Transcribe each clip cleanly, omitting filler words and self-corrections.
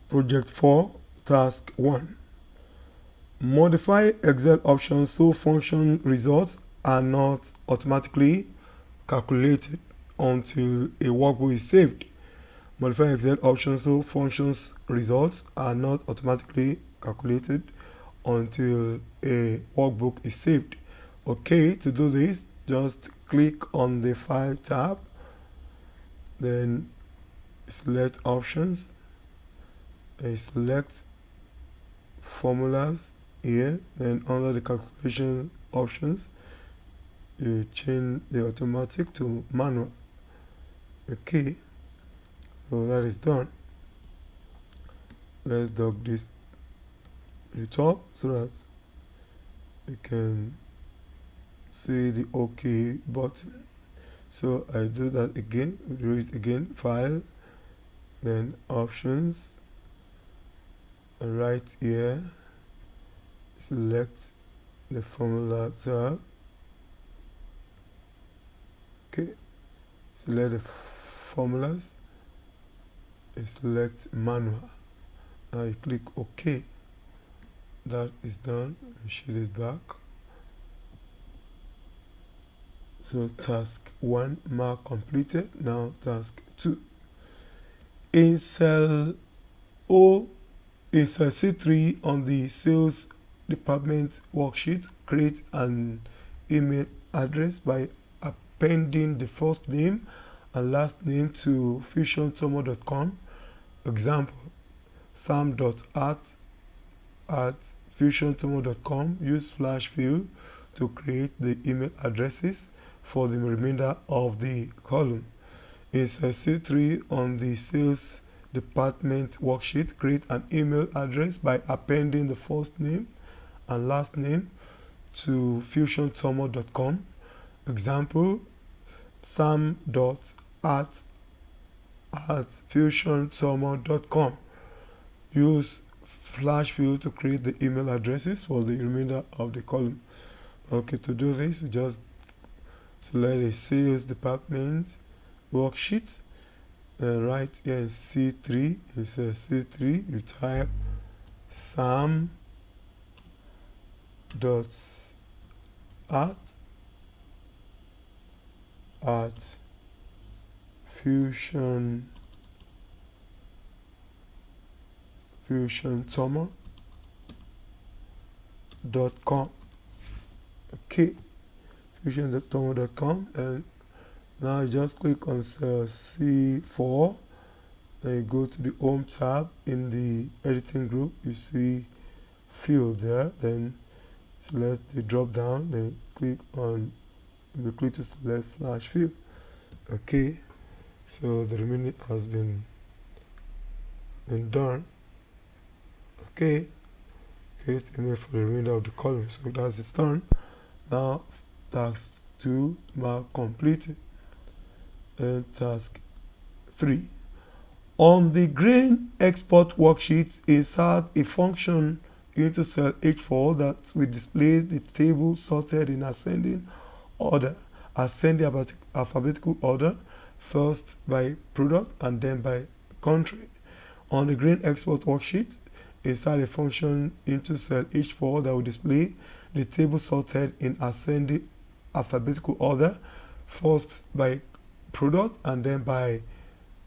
Project 4, Task 1. Modify Excel options so function results are not automatically calculated until a workbook is saved. Modify Excel options so functions results are not automatically calculated until a workbook is saved. Okay, to do this, just click on the File tab, then select Options, and select Formulas here, then under the calculation options, you change the automatic to manual. Okay, so that is done. Let's dock this to the top so that you can see the OK button. So I do that again, do it again, File, then Options, and right here select the Formula tab. Okay, select the formulas and select manual. Now you click OK. That is done. Shift it back. So task 1 mark completed. Now task 2. In cell C3 on the sales department worksheet, create an email address by appending the first name and last name to fusiontomo.com. Example, sam.art@fusiontomo.com. Use flash fill to create the email addresses for the remainder of the column. In cell C3 on the sales department worksheet, create an email address by appending the first name and last name to fusiontomo.com. Example, sam.art@fusiontomo.com. Use flash fill to create the email addresses for the remainder of the column. Okay, to do this, just select a sales department worksheet. Right here in C3, it says C3, you type sam@fusiontomo.com. Okay, fusiontomo.com, and now you just click on cell C4, then you go to the Home tab. In the editing group, you see fill there, then select the drop down, then click to select flash fill. Okay, so the remaining has been done. Okay, create email for the remainder of the column. So that's it done. Now task 2 mark completed. And task 3. On the grain export worksheet, insert a function into cell H4 that will display the table sorted in ascending alphabetical order, first by product and then by country. On the grain export worksheet, insert a function into cell H4 that will display the table sorted in ascending alphabetical order, first by product and then by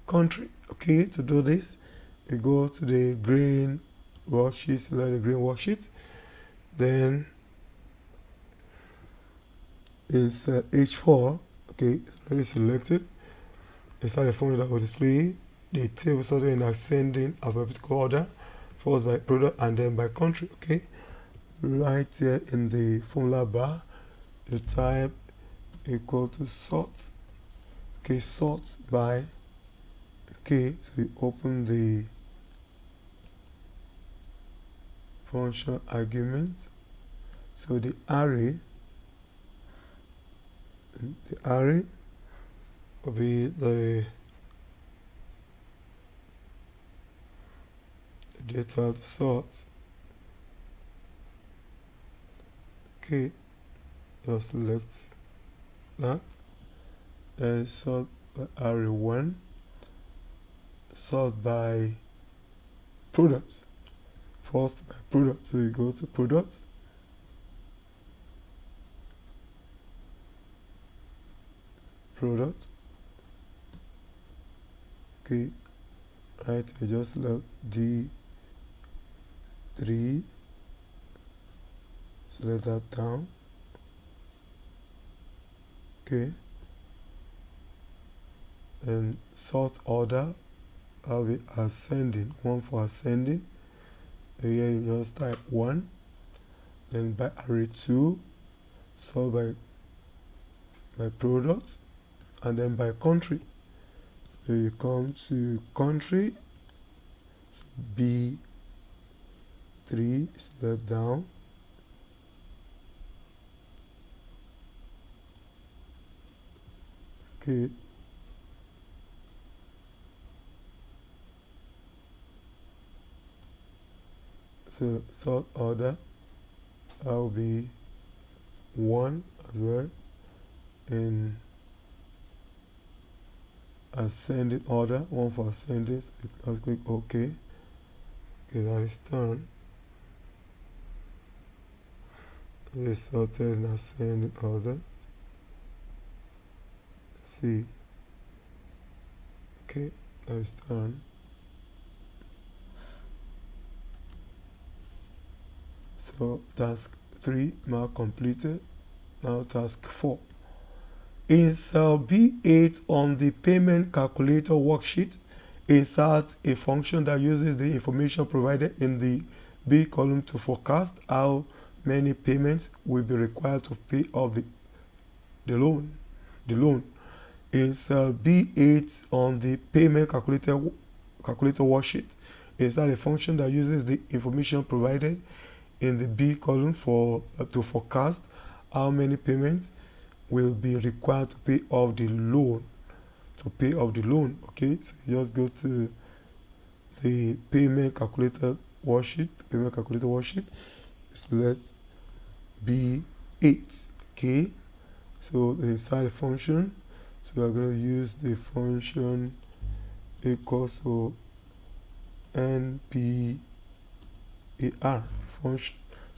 country. Okay, to do this, you go to the grain worksheet, select the grain worksheet, then it's H4. Okay, it's already selected. Insert a formula that will display the table sorted in ascending alphabetical order, first by product and then by country. Okay, right here in the formula bar, you type equal to sort. Okay, sort by. Okay, so we open the function argument. So the array will be the data to sort. Okay, just select that and sort by array 1, sort by products. First by product, so you go to products, okay, right, I just left D3, select that down, okay, and sort order, I'll be ascending, one for ascending. Here you just type 1, then by array 2, sort by products, and then by country. So you come to country, B3, select down, okay, so sort order, I'll be 1 as well, in ascending order, 1 for ascending, so I'll click OK. Okay, that is done. It's sorted in ascending order. See, okay, that is done. So task 3 now completed. Now task 4. In cell B8 on the payment calculator worksheet, insert a function that uses the information provided in the B column to forecast how many payments will be required to pay off the loan. In cell B8 on the payment calculator worksheet, insert a function that uses the information provided in the B column to forecast how many payments will be required to pay off the loan. Okay, so you just go to the payment calculator worksheet. Select B8. Okay, so inside the function, so we're going to use the function equals to NPAR function.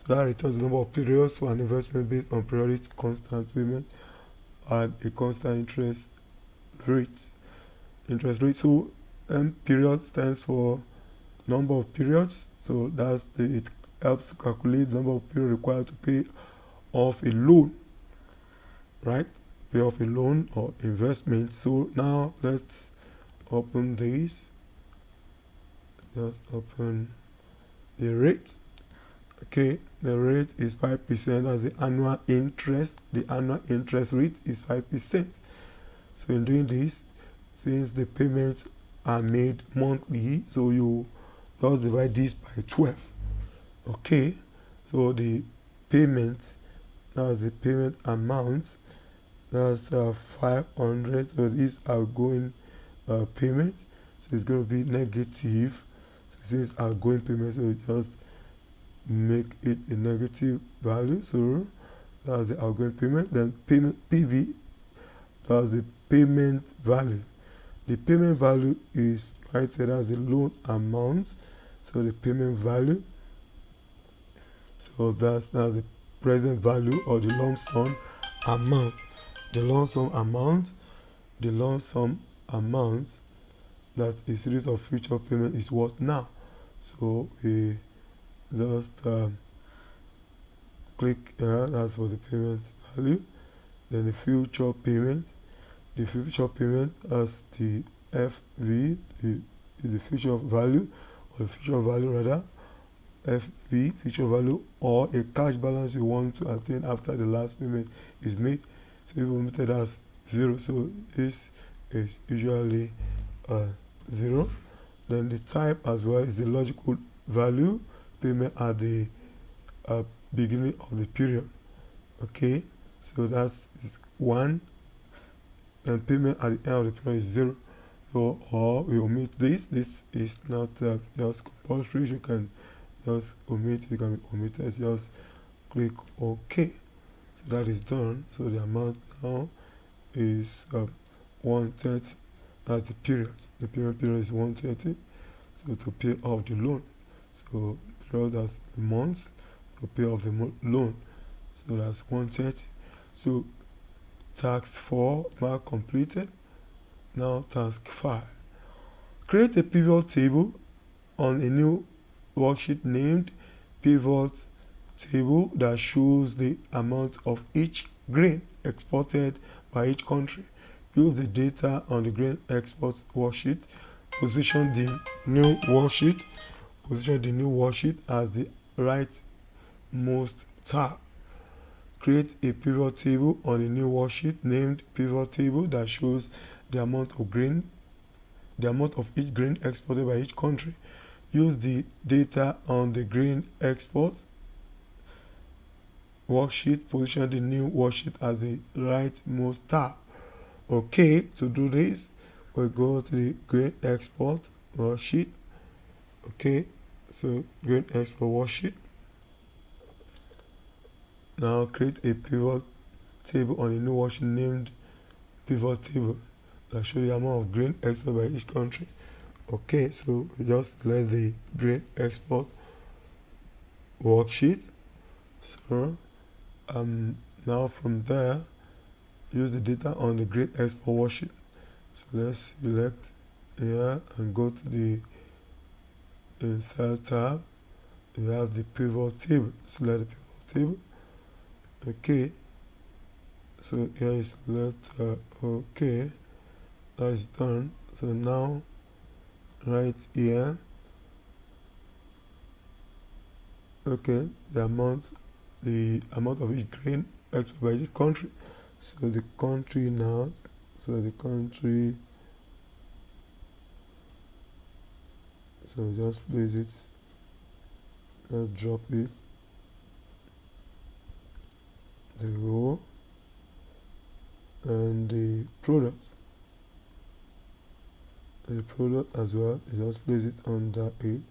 So that returns the number of periods for an investment based on periodic constant payment at a constant interest rate. So period stands for number of periods. So it helps calculate the number of periods required to pay off a loan, right? Pay off a loan or investment. So now let's open this. Just open the rate. Okay, the rate is 5% as the annual interest. The annual interest rate is 5%. So in doing this, since the payments are made monthly, so you just divide this by 12. Okay, so the payment, that's the payment amount, that's 500. So these are outgoing payment, so it's going to be negative. So since outgoing payment, so just make it a negative value. So that's the outgoing payment. Then payment PV, that's the payment value. The payment value is written as the loan amount. So the payment value, so that's the present value or the lump sum amount. The lump sum amount that is series of future payment is what now. So we just click here, that's for the payment value. Then the future payment as the FV is the future value, or the future value rather, FV, future value, or a cash balance you want to attain after the last payment is made. So we omitted as 0, so this is usually 0. Then the type as well is the logical value, payment at the beginning of the period. Okay, so that is 1, and payment at the end of the period is 0. So, or we omit this. This is not just compulsory. You can just omit. You can omit it. Just click OK. So that is done. So the amount now is 130. That's the period. The payment period is 130. so to pay off the loan. So draw that the months to pay off the loan. So that's 130. So task 4 mark completed. Now task 5. Create a pivot table on a new worksheet named pivot table that shows the amount of each grain exported by each country. Use the data on the grain export worksheet. Position the new worksheet as the rightmost tab. Create a pivot table on a new worksheet named pivot table that shows the amount of each grain exported by each country. Use the data on the grain export worksheet. Position the new worksheet as the rightmost tab. Okay, to do this, we go to the grain export worksheet. Okay, so grain export worksheet. Now create a pivot table on a new worksheet named pivot table that shows the amount of grain exported by each country. Okay, so we just select the grain export worksheet. So now from there, use the data on the grain export worksheet. So let's select here and go to the insert tab. You have the pivot table. Select the pivot table. Okay, so here is select okay, that is done. So now right here, okay, the amount of each grain exported by each country. So the country now, so just place it, drop it, the row and the product as well. You just place it under it.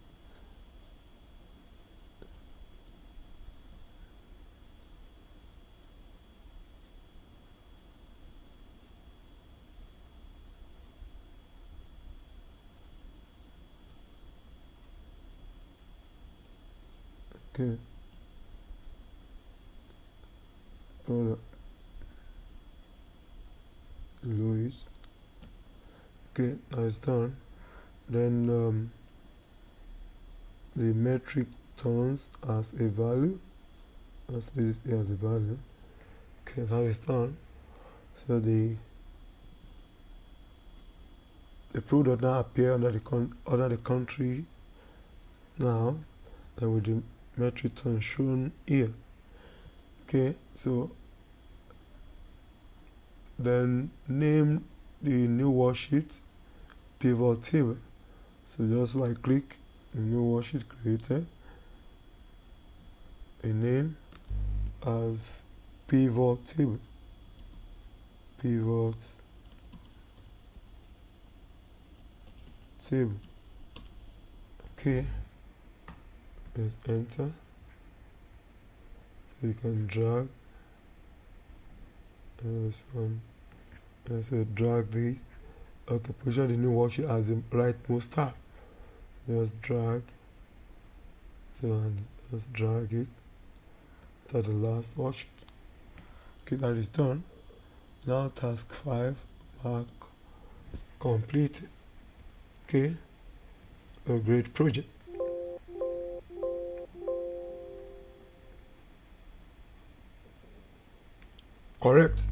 Okay, product below it. Okay, now it's done. Then the metric tons as a value. Let's place it here as a value. Okay, now it's done. So the product now appear under the country now, and with the metric ton shown here. Okay, so then name the new worksheet pivot table. So just right click the new worksheet created, a name as pivot table. Okay, let's enter. So you can drag this one. So drag this. Okay, position the new worksheet as the rightmost tab. Just drag. So and just drag it to the last worksheet. Okay, that is done. Now task 5 mark completed. Okay, a great project. Correct.